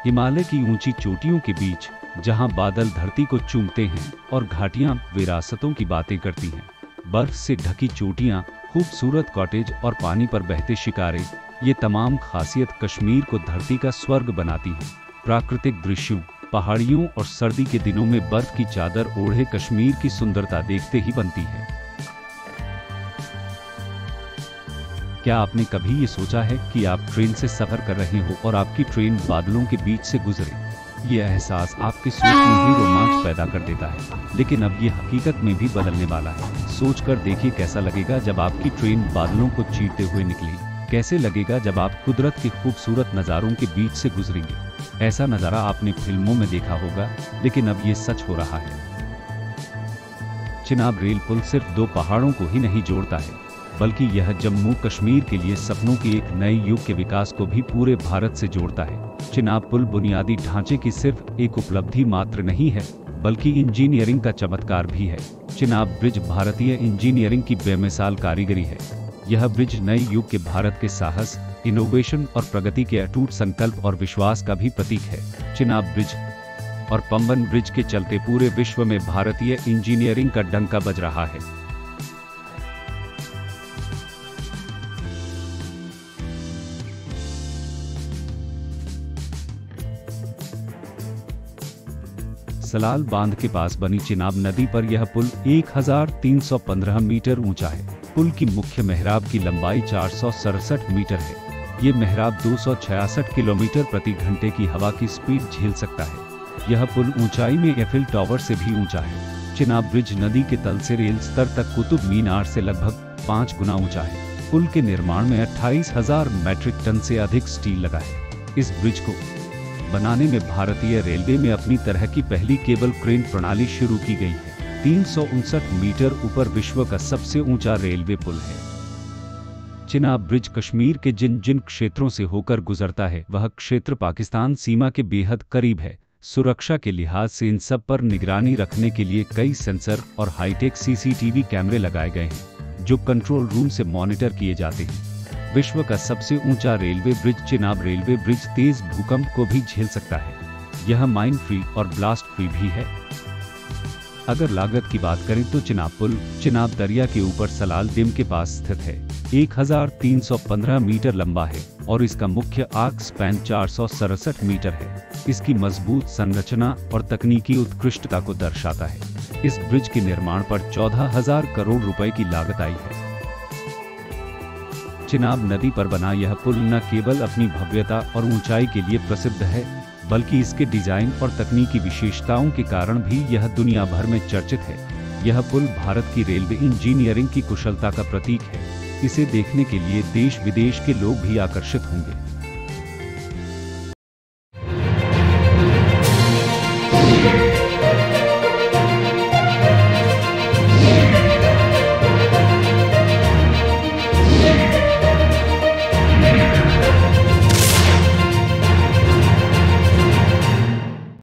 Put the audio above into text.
हिमालय की ऊंची चोटियों के बीच, जहां बादल धरती को चूमते हैं और घाटियां विरासतों की बातें करती हैं। बर्फ से ढकी चोटियां, खूबसूरत कॉटेज और पानी पर बहते शिकारे, ये तमाम खासियत कश्मीर को धरती का स्वर्ग बनाती हैं। प्राकृतिक दृश्यों, पहाड़ियों और सर्दी के दिनों में बर्फ की चादर ओढ़े कश्मीर की सुंदरता देखते ही बनती है। क्या आपने कभी ये सोचा है कि आप ट्रेन से सफर कर रहे हो और आपकी ट्रेन बादलों के बीच से गुजरे? ये एहसास आपके सोच में ही रोमांच पैदा कर देता है, लेकिन अब ये हकीकत में भी बदलने वाला है। सोचकर देखिए कैसा लगेगा जब आपकी ट्रेन बादलों को चीरते हुए निकले। कैसे लगेगा जब आप कुदरत के खूबसूरत नज़ारों के बीच से गुजरेंगे। ऐसा नज़ारा आपने फिल्मों में देखा होगा, लेकिन अब ये सच हो रहा है। चिनाब रेल पुल सिर्फ दो पहाड़ों को ही नहीं जोड़ता है, बल्कि यह जम्मू कश्मीर के लिए सपनों के एक नए युग के विकास को भी पूरे भारत से जोड़ता है। चिनाब पुल बुनियादी ढांचे की सिर्फ एक उपलब्धि मात्र नहीं है, बल्कि इंजीनियरिंग का चमत्कार भी है। चिनाब ब्रिज भारतीय इंजीनियरिंग की बेमिसाल कारीगरी है। यह ब्रिज नए युग के भारत के साहस, इनोवेशन और प्रगति के अटूट संकल्प और विश्वास का भी प्रतीक है। चिनाब ब्रिज और पंबन ब्रिज के चलते पूरे विश्व में भारतीय इंजीनियरिंग का डंका बज रहा है। सलाल बांध के पास बनी चिनाब नदी पर यह पुल 1315 मीटर ऊंचा है। पुल की मुख्य मेहराब की लंबाई 467 मीटर है। ये मेहराब 266 किलोमीटर प्रति घंटे की हवा की स्पीड झेल सकता है। यह पुल ऊंचाई में एफिल टावर से भी ऊंचा है। चिनाब ब्रिज नदी के तल से रेल स्तर तक कुतुब मीनार से लगभग 5 गुना ऊंचा है। पुल के निर्माण में 28,000 मैट्रिक टन से अधिक स्टील लगा है। इस ब्रिज को बनाने में भारतीय रेलवे में अपनी तरह की पहली केबल क्रेन प्रणाली शुरू की गई है। 359 मीटर ऊपर विश्व का सबसे ऊंचा रेलवे पुल है। चिनाब ब्रिज कश्मीर के जिन जिन क्षेत्रों से होकर गुजरता है, वह क्षेत्र पाकिस्तान सीमा के बेहद करीब है। सुरक्षा के लिहाज से इन सब पर निगरानी रखने के लिए कई सेंसर और हाईटेक सीसीटीवी कैमरे लगाए गए हैं, जो कंट्रोल रूम से मॉनिटर किए जाते हैं। विश्व का सबसे ऊंचा railway bridge Chenab railway bridge तेज भूकंप को भी झेल सकता है। यह माइन फ्री और ब्लास्ट फ्री भी है। अगर लागत की बात करें तो चिनाब पुल चिनाब दरिया के ऊपर सलाल डैम के पास स्थित है। 1315 मीटर लंबा है और इसका मुख्य आर्क स्पैन 467 मीटर है। इसकी मजबूत संरचना और तकनीकी उत्कृष्टता को दर्शाता है। इस ब्रिज के निर्माण पर 14,000 करोड़ रुपए की लागत आई है। चिनाब नदी पर बना यह पुल न केवल अपनी भव्यता और ऊंचाई के लिए प्रसिद्ध है, बल्कि इसके डिजाइन और तकनीकी विशेषताओं के कारण भी यह दुनिया भर में चर्चित है। यह पुल भारत की रेलवे इंजीनियरिंग की कुशलता का प्रतीक है। इसे देखने के लिए देश विदेश के लोग भी आकर्षित होंगे।